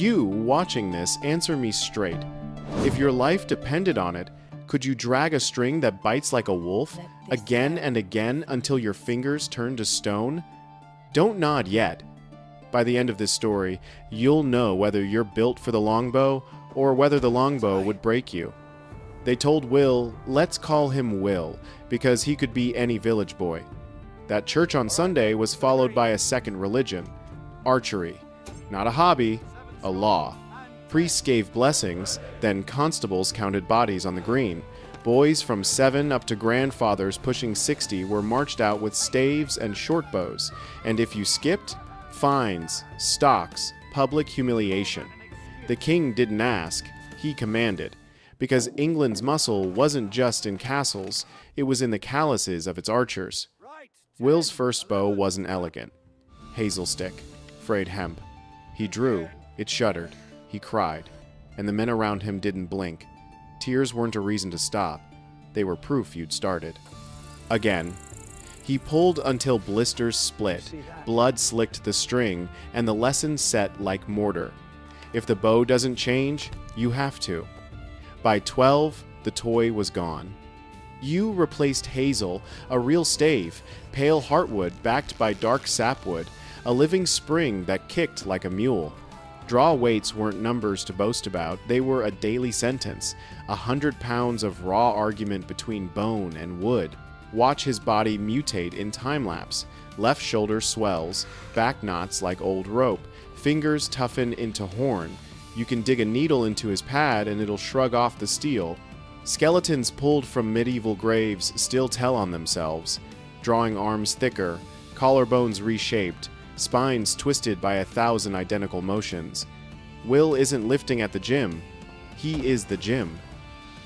You, watching this, answer me straight. If your life depended on it, could you drag a string that bites like a wolf, again and again until your fingers turn to stone? Don't nod yet. By the end of this story, you'll know whether you're built for the longbow or whether the longbow would break you. They told Will, let's call him Will, because he could be any village boy. That church on Sunday was followed by a second religion, archery. Not a hobby, a law. Priests gave blessings, then constables counted bodies on the green. Boys from 7 up to grandfathers pushing 60 were marched out with staves and short bows, and if you skipped, fines, stocks, public humiliation. The king didn't ask, he commanded, because England's muscle wasn't just in castles, it was in the calluses of its archers. Will's first bow wasn't elegant. Hazel stick, frayed hemp. He drew, it shuddered. He cried, and the men around him didn't blink. Tears weren't a reason to stop. They were proof you'd started. Again. He pulled until blisters split, blood slicked the string, and the lesson set like mortar. If the bow doesn't change, you have to. By 12, the toy was gone. You replaced hazel, a real stave, pale heartwood backed by dark sapwood, a living spring that kicked like a mule. Draw weights weren't numbers to boast about, they were a daily sentence, 100 pounds of raw argument between bone and wood. Watch his body mutate in time-lapse. Left shoulder swells, back knots like old rope, fingers toughen into horn. You can dig a needle into his pad and it'll shrug off the steel. Skeletons pulled from medieval graves still tell on themselves, drawing arms thicker, collarbones reshaped, spines twisted by 1,000 identical motions. Will isn't lifting at the gym. He is the gym.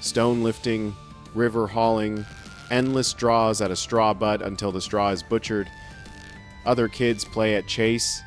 Stone lifting, river hauling, endless draws at a straw butt until the straw is butchered. Other kids play at chase.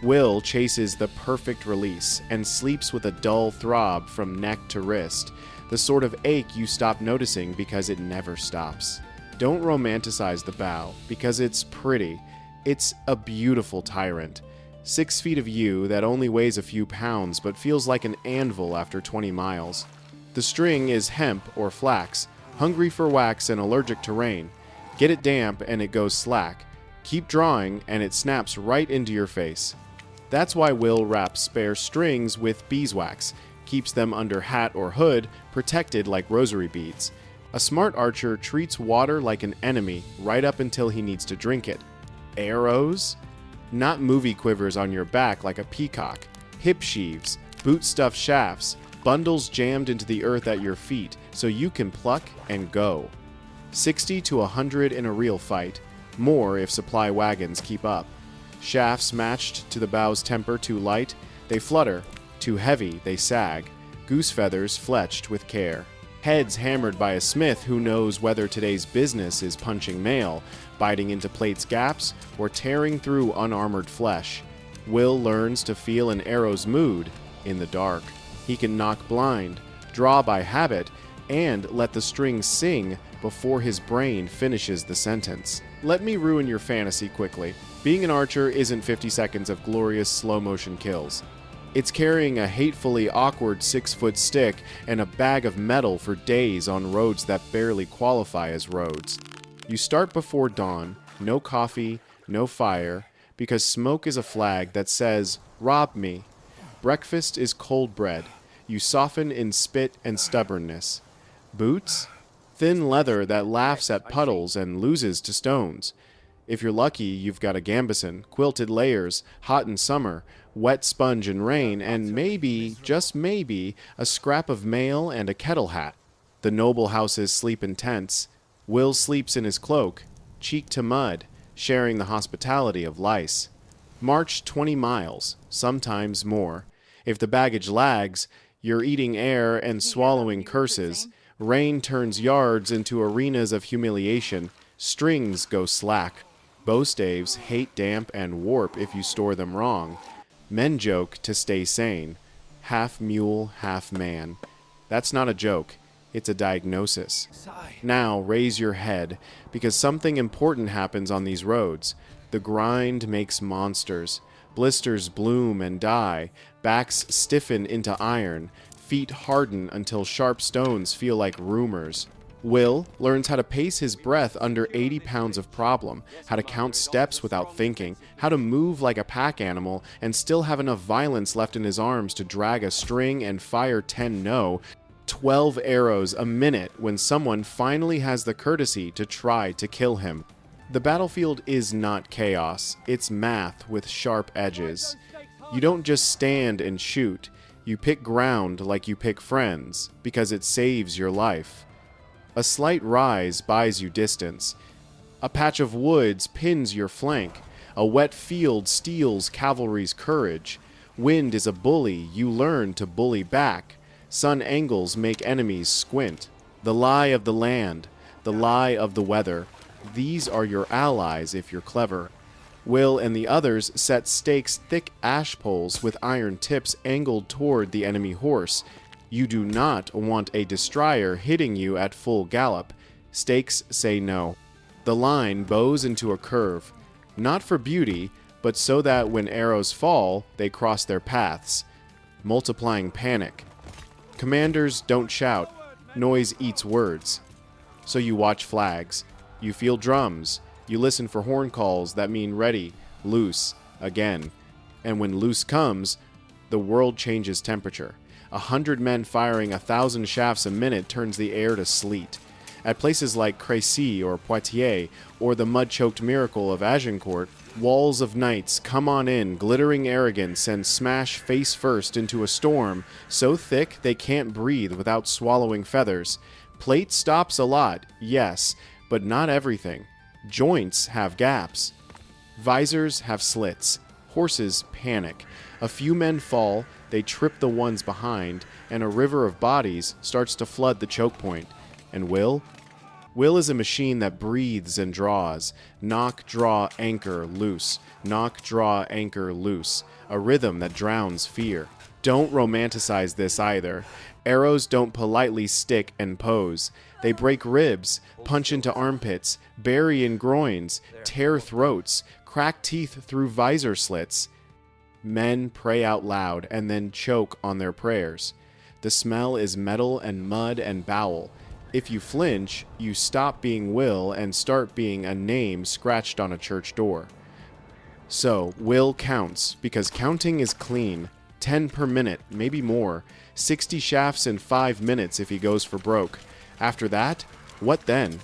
Will chases the perfect release and sleeps with a dull throb from neck to wrist, the sort of ache you stop noticing because it never stops. Don't romanticize the bow, because it's pretty. It's a beautiful tyrant. 6 feet of you that only weighs a few pounds but feels like an anvil after 20 miles. The string is hemp or flax, hungry for wax and allergic to rain. Get it damp and it goes slack. Keep drawing and it snaps right into your face. That's why Will wraps spare strings with beeswax, keeps them under hat or hood, protected like rosary beads. A smart archer treats water like an enemy right up until he needs to drink it. Arrows? Not movie quivers on your back like a peacock. Hip sheaves, boot-stuffed shafts, bundles jammed into the earth at your feet so you can pluck and go. 60 to 100 in a real fight, more if supply wagons keep up. Shafts matched to the bow's temper too light, they flutter. Too heavy, they sag. Goose feathers fletched with care. Heads hammered by a smith who knows whether today's business is punching mail, biting into plates' gaps, or tearing through unarmored flesh. Will learns to feel an arrow's mood in the dark. He can knock blind, draw by habit, and let the strings sing before his brain finishes the sentence. Let me ruin your fantasy quickly. Being an archer isn't 50 seconds of glorious slow-motion kills. It's carrying a hatefully awkward 6-foot stick and a bag of metal for days on roads that barely qualify as roads. You start before dawn, no coffee, no fire, because smoke is a flag that says, "Rob me." Breakfast is cold bread. You soften in spit and stubbornness. Boots? Thin leather that laughs at puddles and loses to stones. If you're lucky, you've got a gambeson, quilted layers, hot in summer, wet sponge in rain, and maybe, just maybe, a scrap of mail and a kettle hat. The noble houses sleep in tents. Will sleeps in his cloak, cheek to mud, sharing the hospitality of lice. March 20 miles, sometimes more. If the baggage lags, you're eating air and swallowing curses. Rain turns yards into arenas of humiliation. Strings go slack. Bow staves hate damp and warp if you store them wrong. Men joke to stay sane. Half mule, half man. That's not a joke. It's a diagnosis. Now raise your head, because something important happens on these roads. The grind makes monsters. Blisters bloom and die. Backs stiffen into iron, feet harden until sharp stones feel like rumors. Will learns how to pace his breath under 80 pounds of problem, how to count steps without thinking, how to move like a pack animal, and still have enough violence left in his arms to drag a string and fire 12 arrows a minute when someone finally has the courtesy to try to kill him. The battlefield is not chaos, it's math with sharp edges. You don't just stand and shoot, you pick ground like you pick friends, because it saves your life. A slight rise buys you distance. A patch of woods pins your flank. A wet field steals cavalry's courage. Wind is a bully, you learn to bully back. Sun angles make enemies squint. The lie of the land, the lie of the weather. These are your allies if you're clever. Will and the others set stakes thick ash poles with iron tips angled toward the enemy horse. You do not want a destrier hitting you at full gallop. Stakes say no. The line bows into a curve, not for beauty, but so that when arrows fall, they cross their paths, multiplying panic. Commanders don't shout. Noise eats words. So you watch flags. You feel drums. You listen for horn calls that mean ready, loose, again. And when loose comes, the world changes temperature. 100 men firing 1,000 shafts a minute turns the air to sleet. At places like Crécy or Poitiers, or the mud-choked miracle of Agincourt, walls of knights come on in, glittering arrogance, and smash face first into a storm so thick they can't breathe without swallowing feathers. Plate stops a lot, yes, but not everything. Joints have gaps. Visors have slits. Horses panic. A few men fall, they trip the ones behind, and a river of bodies starts to flood the choke point. And Will? Will is a machine that breathes and draws. Knock, draw, anchor, loose. Knock, draw, anchor, loose. A rhythm that drowns fear. Don't romanticize this either. Arrows don't politely stick and pose. They break ribs, punch into armpits, bury in groins, tear throats, crack teeth through visor slits. Men pray out loud and then choke on their prayers. The smell is metal and mud and bowel. If you flinch, you stop being Will and start being a name scratched on a church door. So, Will counts, because counting is clean. 10 per minute, maybe more. 60 shafts in 5 minutes if he goes for broke. After that, what then?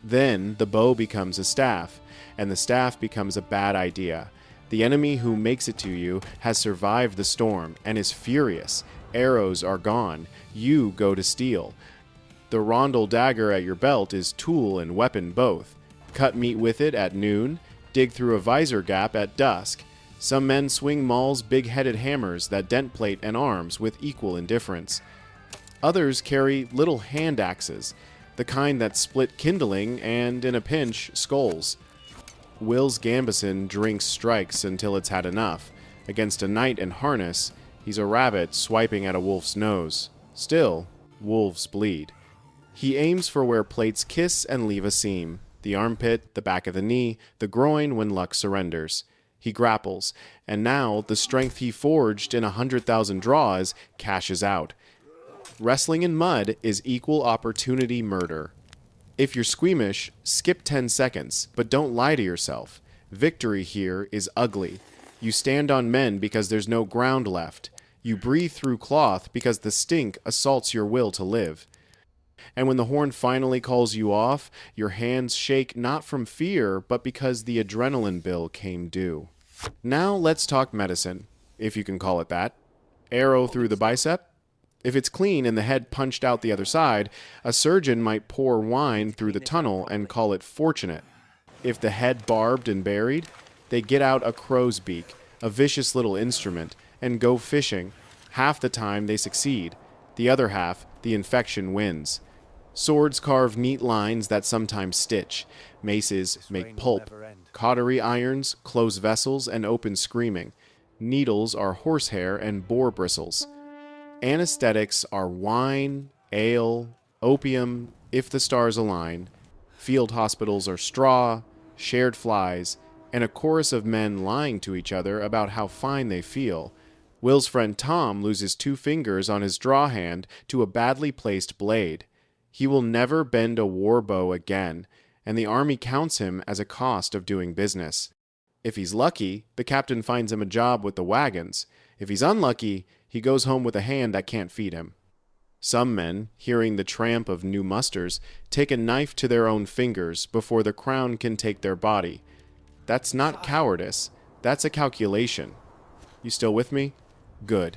Then the bow becomes a staff, and the staff becomes a bad idea. The enemy who makes it to you has survived the storm and is furious. Arrows are gone. You go to steal. The rondel dagger at your belt is tool and weapon both. Cut meat with it at noon, dig through a visor gap at dusk. Some men swing Maul's big-headed hammers that dent plate and arms with equal indifference. Others carry little hand axes, the kind that split kindling and, in a pinch, skulls. Will's gambeson drinks strikes until it's had enough. Against a knight in harness, he's a rabbit swiping at a wolf's nose. Still, wolves bleed. He aims for where plates kiss and leave a seam. The armpit, the back of the knee, the groin when luck surrenders. He grapples, and now the strength he forged in 100,000 draws cashes out. Wrestling in mud is equal opportunity murder. If you're squeamish, skip 10 seconds, but don't lie to yourself. Victory here is ugly. You stand on men because there's no ground left. You breathe through cloth because the stink assaults your will to live. And when the horn finally calls you off, your hands shake not from fear, but because the adrenaline bill came due. Now let's talk medicine, if you can call it that. Arrow through the bicep? If it's clean and the head punched out the other side, a surgeon might pour wine through the tunnel and call it fortunate. If the head barbed and buried, they get out a crow's beak, a vicious little instrument, and go fishing. Half the time they succeed. The other half, the infection wins. Swords carve neat lines that sometimes stitch. Maces make pulp. Cautery irons close vessels and open screaming. Needles are horsehair and boar bristles. Anesthetics are wine, ale, opium, if the stars align. Field hospitals are straw, shared flies, and a chorus of men lying to each other about how fine they feel. Will's friend Tom loses 2 fingers on his draw hand to a badly placed blade. He will never bend a war bow again, and the army counts him as a cost of doing business. If he's lucky, the captain finds him a job with the wagons. If he's unlucky, he goes home with a hand that can't feed him. Some men, hearing the tramp of new musters, take a knife to their own fingers before the crown can take their body. That's not cowardice, that's a calculation. You still with me? Good.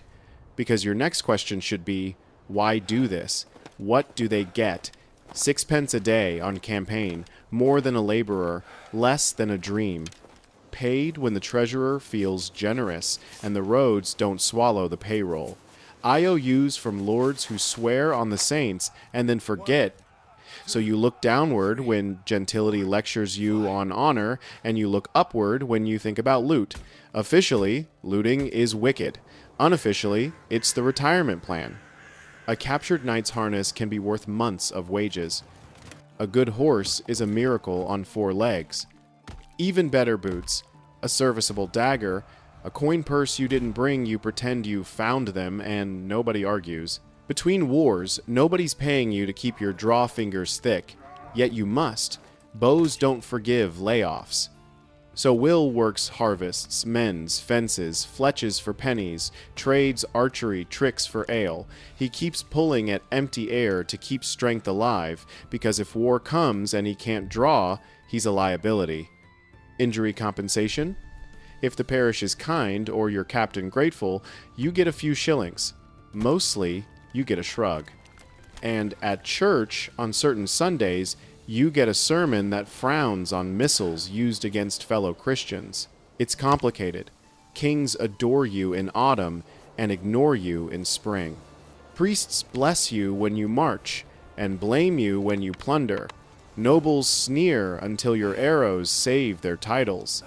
Because your next question should be, why do this? What do they get? 6 pence a day on campaign, more than a laborer, less than a dream. Paid when the treasurer feels generous and the roads don't swallow the payroll. IOUs from lords who swear on the saints and then forget. So you look downward when gentility lectures you on honor, and you look upward when you think about loot. Officially, looting is wicked. Unofficially, it's the retirement plan. A captured knight's harness can be worth months of wages. A good horse is a miracle on 4 legs. Even better boots, a serviceable dagger, a coin purse you didn't bring, you pretend you found them, and nobody argues. Between wars, nobody's paying you to keep your draw fingers thick, yet you must. Bows don't forgive layoffs. So Will works harvests, mends, fences, fletches for pennies, trades archery tricks for ale. He keeps pulling at empty air to keep strength alive, because if war comes and he can't draw, he's a liability. Injury compensation? If the parish is kind or your captain grateful, you get a few shillings. Mostly, you get a shrug. And at church, on certain Sundays, you get a sermon that frowns on missiles used against fellow Christians. It's complicated. Kings adore you in autumn and ignore you in spring. Priests bless you when you march and blame you when you plunder. Nobles sneer until your arrows save their titles.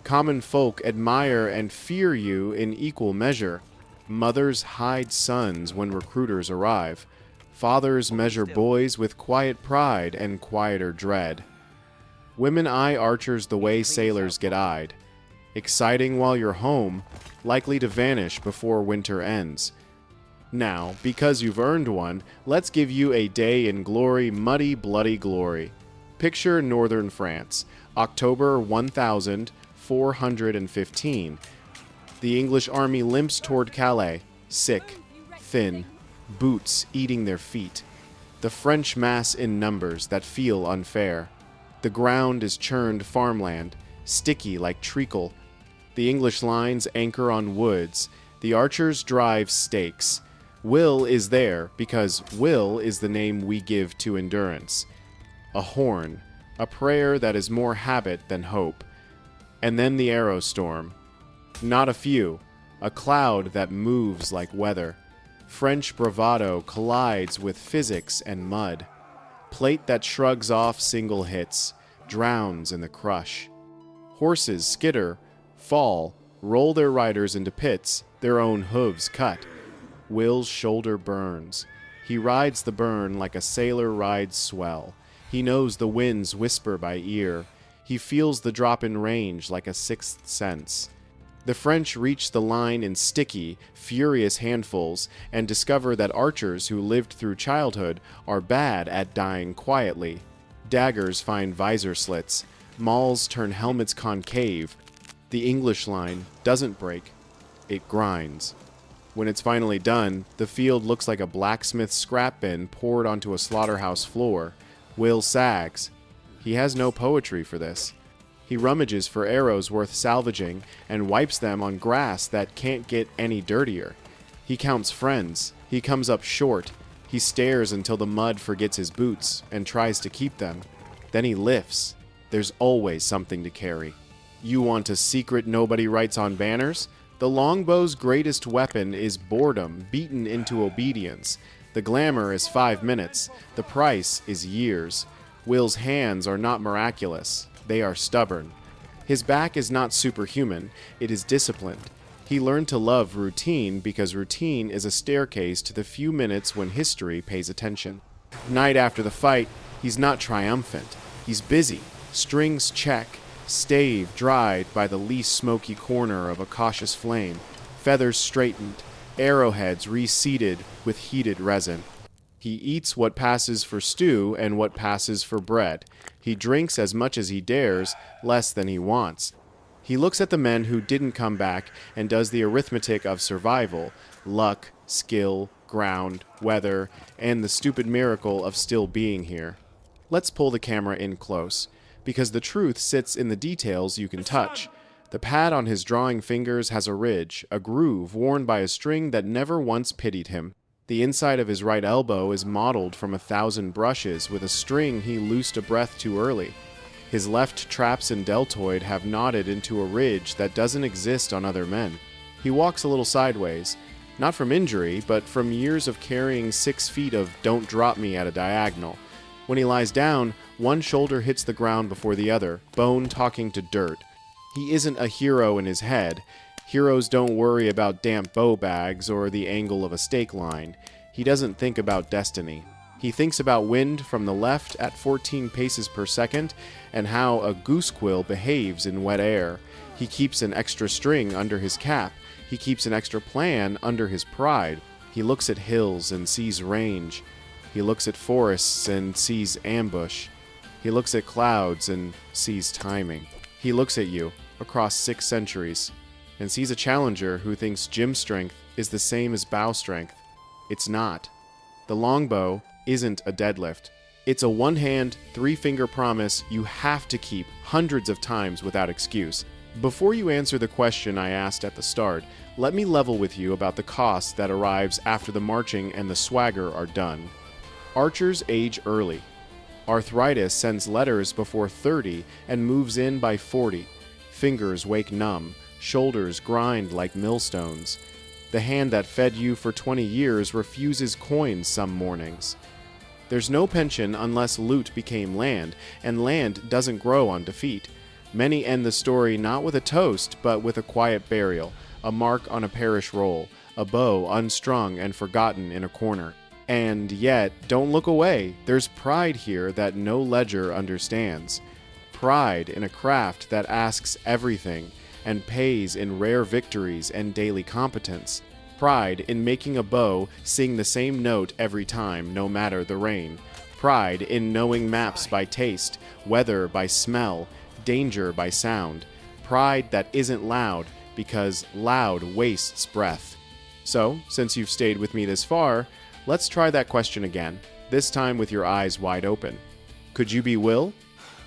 Common folk admire and fear you in equal measure. Mothers hide sons when recruiters arrive. Fathers measure boys with quiet pride and quieter dread. Women eye archers the way sailors get eyed. Exciting while you're home, likely to vanish before winter ends. Now, because you've earned one, let's give you a day in glory, muddy, bloody glory. Picture northern France, October 1415. The English army limps toward Calais, sick, thin, boots eating their feet. The French mass in numbers that feel unfair. The ground is churned farmland, sticky like treacle. The English lines anchor on woods. The archers drive stakes. Will is there because will is the name we give to endurance. A horn, a prayer that is more habit than hope. And then the arrow storm. Not a few, a cloud that moves like weather. French bravado collides with physics and mud. Plate that shrugs off single hits, drowns in the crush. Horses skitter, fall, roll their riders into pits, their own hooves cut. Will's shoulder burns. He rides the burn like a sailor rides swell. He knows the winds whisper by ear. He feels the drop in range like a sixth sense. The French reach the line in sticky, furious handfuls and discover that archers who lived through childhood are bad at dying quietly. Daggers find visor slits. Mauls turn helmets concave. The English line doesn't break. It grinds. When it's finally done, the field looks like a blacksmith's scrap bin poured onto a slaughterhouse floor. Will sags. He has no poetry for this. He rummages for arrows worth salvaging and wipes them on grass that can't get any dirtier. He counts friends. He comes up short. He stares until the mud forgets his boots and tries to keep them. Then he lifts. There's always something to carry. You want a secret nobody writes on banners? The longbow's greatest weapon is boredom beaten into obedience. The glamour is 5 minutes. The price is years. Will's hands are not miraculous. They are stubborn. His back is not superhuman. It is disciplined. He learned to love routine because routine is a staircase to the few minutes when history pays attention. Night after the fight, he's not triumphant. He's busy. Strings check. Stave dried by the least smoky corner of a cautious flame. feathers straightened, arrowheads reseeded with heated resin. He eats what passes for stew and what passes for bread. He drinks as much as he dares, less than he wants. He looks at the men who didn't come back and does the arithmetic of survival, luck, skill, ground, weather, and the stupid miracle of still being here. Let's pull the camera in close, because the truth sits in the details you can touch. The pad on his drawing fingers has a ridge, a groove worn by a string that never once pitied him. The inside of his right elbow is mottled from 1,000 brushes with a string he loosed a breath too early. His left traps and deltoid have knotted into a ridge that doesn't exist on other men. He walks a little sideways, not from injury, but from years of carrying 6 feet of "don't drop me" at a diagonal. When he lies down, one shoulder hits the ground before the other, bone talking to dirt. He isn't a hero in his head. Heroes don't worry about damp bow bags or the angle of a stake line. He doesn't think about destiny. He thinks about wind from the left at 14 paces per second and how a goose quill behaves in wet air. He keeps an extra string under his cap. He keeps an extra plan under his pride. He looks at hills and sees range. He looks at forests and sees ambush. He looks at clouds and sees timing. He looks at you across 6 centuries and sees a challenger who thinks gym strength is the same as bow strength. It's not. The longbow isn't a deadlift. It's a one-hand, 3-finger promise you have to keep hundreds of times without excuse. Before you answer the question I asked at the start, let me level with you about the cost that arrives after the marching and the swagger are done. Archers age early. Arthritis sends letters before 30 and moves in by 40. Fingers wake numb. Shoulders grind like millstones. The hand that fed you for 20 years refuses coins some mornings. There's no pension unless loot became land, and land doesn't grow on defeat. Many end the story not with a toast, but with a quiet burial, a mark on a parish roll, a bow unstrung and forgotten in a corner. And yet, don't look away. There's pride here that no ledger understands. Pride in a craft that asks everything and pays in rare victories and daily competence. Pride in making a bow sing the same note every time, no matter the rain. Pride in knowing maps by taste, weather by smell, danger by sound. Pride that isn't loud, because loud wastes breath. So, since you've stayed with me this far, let's try that question again, this time with your eyes wide open. Could you be Will?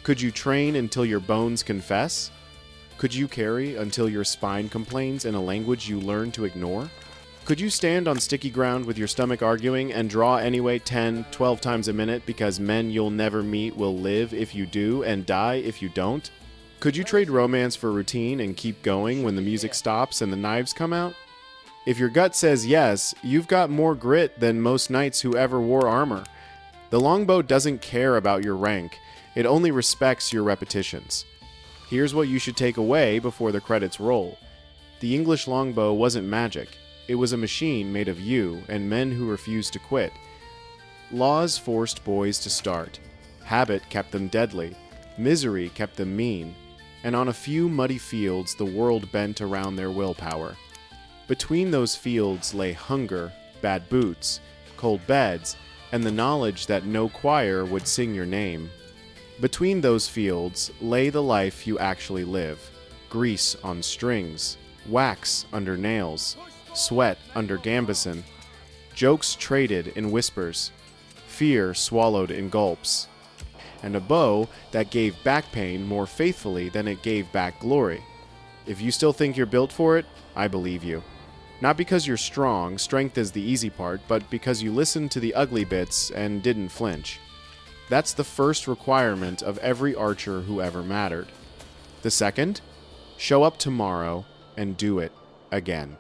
Could you train until your bones confess? Could you carry until your spine complains in a language you learn to ignore? Could you stand on sticky ground with your stomach arguing and draw anyway 10, 12 times a minute because men you'll never meet will live if you do and die if you don't? Could you trade romance for routine and keep going when the music stops and the knives come out? If your gut says yes, you've got more grit than most knights who ever wore armor. The longbow doesn't care about your rank. It only respects your repetitions. Here's what you should take away before the credits roll. The English longbow wasn't magic. It was a machine made of you and men who refused to quit. Laws forced boys to start. Habit kept them deadly. Misery kept them mean. And on a few muddy fields, the world bent around their willpower. Between those fields lay hunger, bad boots, cold beds, and the knowledge that no choir would sing your name. Between those fields lay the life you actually live. Grease on strings, wax under nails, sweat under gambeson, jokes traded in whispers, fear swallowed in gulps, and a bow that gave back pain more faithfully than it gave back glory. If you still think you're built for it, I believe you. Not because you're strong, strength is the easy part, but because you listened to the ugly bits and didn't flinch. That's the first requirement of every archer who ever mattered. The second? Show up tomorrow and do it again.